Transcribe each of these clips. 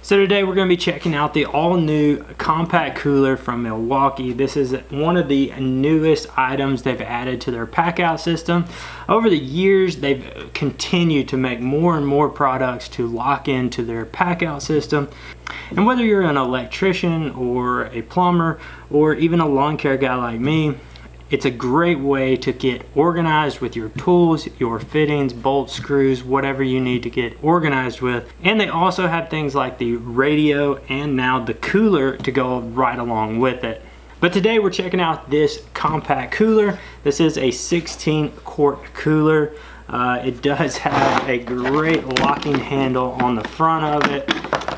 So today we're going to be checking out the all-new compact cooler from Milwaukee. This is one of the newest items they've added to their packout system. Over the years, they've continued to make more and more products to lock into their packout system. And whether you're an electrician or a plumber or even a lawn care guy like me, it's a great way to get organized with your tools, your fittings, bolts, screws, whatever you need to get organized with. And they also have things like the radio and now the cooler to go right along with it. But today we're checking out this compact cooler. This is a 16-quart cooler. It does have a great locking handle on the front of it.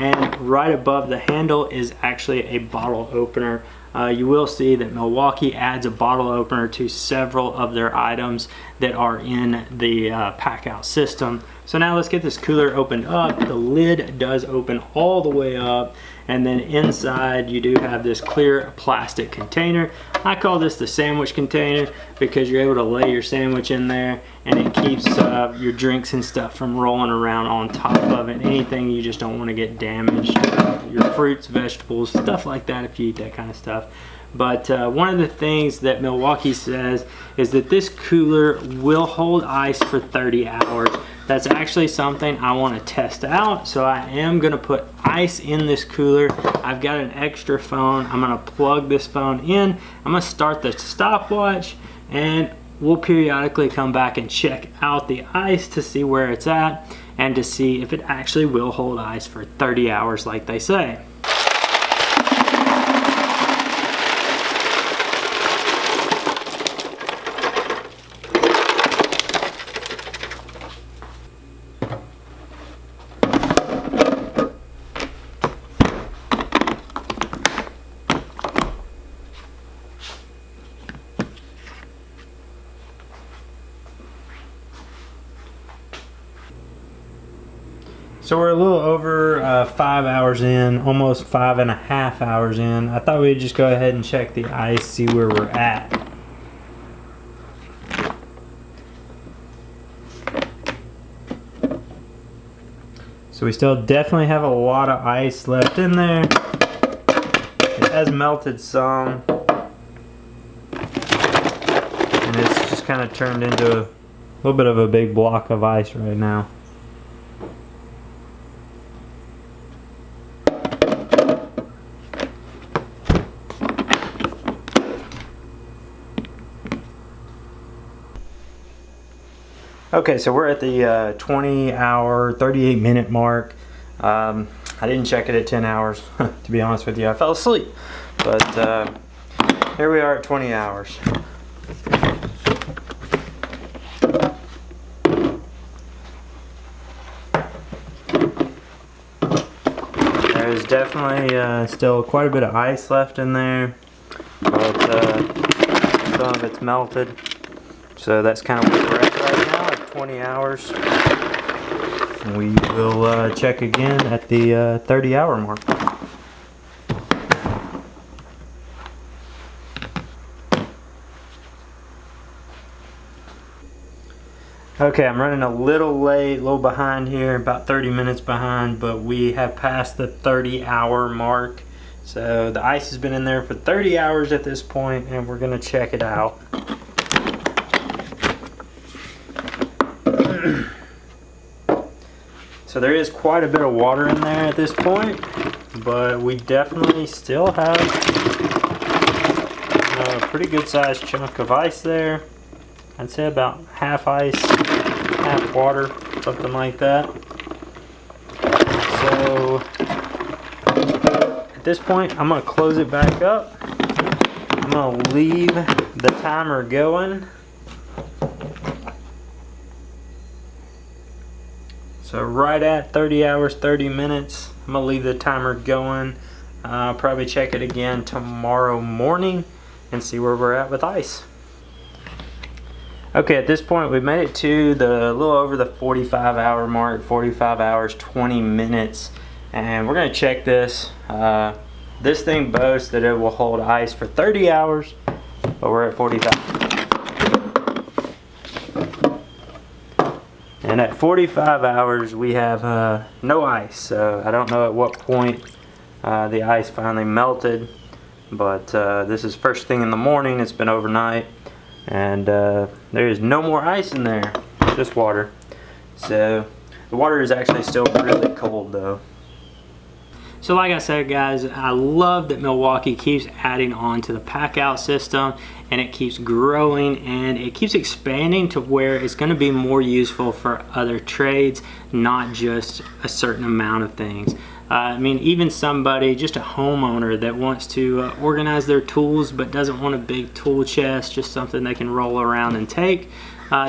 And right above the handle is actually a bottle opener. You will see that Milwaukee adds a bottle opener to several of their items that are in the packout system. So now let's get this cooler opened up. The lid does open all the way up, and then inside you do have this clear plastic container. I call this the sandwich container because you're able to lay your sandwich in there and it keeps your drinks and stuff from rolling around on top of it. Anything you just don't want to get damaged, your fruits, vegetables, stuff like that if you eat that kind of stuff. But one of the things that Milwaukee says is that this cooler will hold ice for 30 hours. That's actually something I want to test out, so I am going to put ice in this cooler. I've got an extra phone. I'm going to plug this phone in. I'm going to start the stopwatch, and we'll periodically come back and check out the ice to see where it's at and to see if it actually will hold ice for 30 hours like they say. So we're a little over 5 hours in, almost 5.5 hours in. I thought we'd just go ahead and check the ice, see where we're at. So we still definitely have a lot of ice left in there. It has melted some. And it's just kind of turned into a little bit of a big block of ice right now. Okay, so we're at the 20-hour, 38-minute mark. I didn't check it at 10 hours, to be honest with you. I fell asleep. But here we are at 20 hours. There's definitely still quite a bit of ice left in there, but some of it's melted. So that's kind of where we're at right now at 20 hours. We will check again at the 30-hour mark. Okay, I'm running a little late, a little behind here, about 30 minutes behind, but we have passed the 30-hour mark. So the ice has been in there for 30 hours at this point, and we're going to check it out. So there is quite a bit of water in there at this point, but we definitely still have a pretty good sized chunk of ice there. I'd say about half ice, half water, something like that. So at this point, I'm going to close it back up. I'm going to leave the timer going. So right at 30 hours, 30 minutes, I'm going to leave the timer going. I'll probably check it again tomorrow morning and see where we're at with ice. Okay, at this point we've made it to the little over the 45-hour mark, 45 hours, 20 minutes. And we're going to check this. This thing boasts that it will hold ice for 30 hours, but we're at 45. And at 45 hours, we have no ice. So I don't know at what point the ice finally melted, but this is first thing in the morning. It's been overnight, and there is no more ice in there, just water. So the water is actually still really cold though. So like I said, guys, I love that Milwaukee keeps adding on to the PACKOUT system, and it keeps growing and it keeps expanding to where it's going to be more useful for other trades, not just a certain amount of things. I mean, even somebody, just a homeowner that wants to organize their tools but doesn't want a big tool chest, just something they can roll around and take,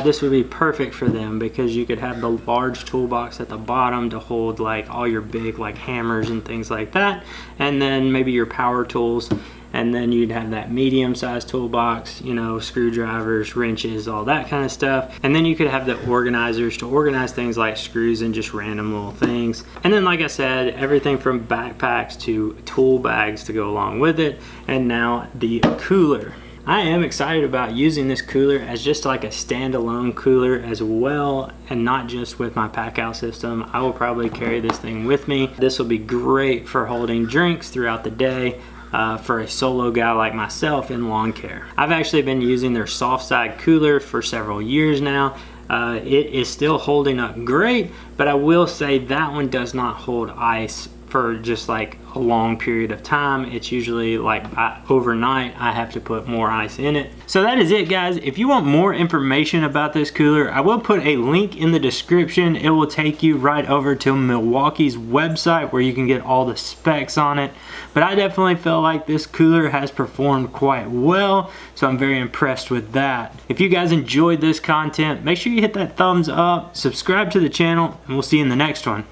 this would be perfect for them, because you could have the large toolbox at the bottom to hold like all your big like hammers and things like that, and then maybe your power tools, and then you'd have that medium-sized toolbox, you know, screwdrivers, wrenches, all that kind of stuff. And then you could have the organizers to organize things like screws and just random little things. And then, like I said, everything from backpacks to tool bags to go along with it. And now the cooler. I am excited about using this cooler as just like a standalone cooler as well, and not just with my PACKOUT system. I will probably carry this thing with me. This will be great for holding drinks throughout the day. For a solo guy like myself in lawn care. I've actually been using their soft side cooler for several years now. It is still holding up great, but I will say that one does not hold ice for just like a long period of time. It's usually like overnight I have to put more ice in it. So that is it, guys. If you want more information about this cooler, I will put a link in the description. It will take you right over to Milwaukee's website where you can get all the specs on it. But I definitely feel like this cooler has performed quite well, so I'm very impressed with that. If you guys enjoyed this content, make sure you hit that thumbs up, subscribe to the channel, and we'll see you in the next one.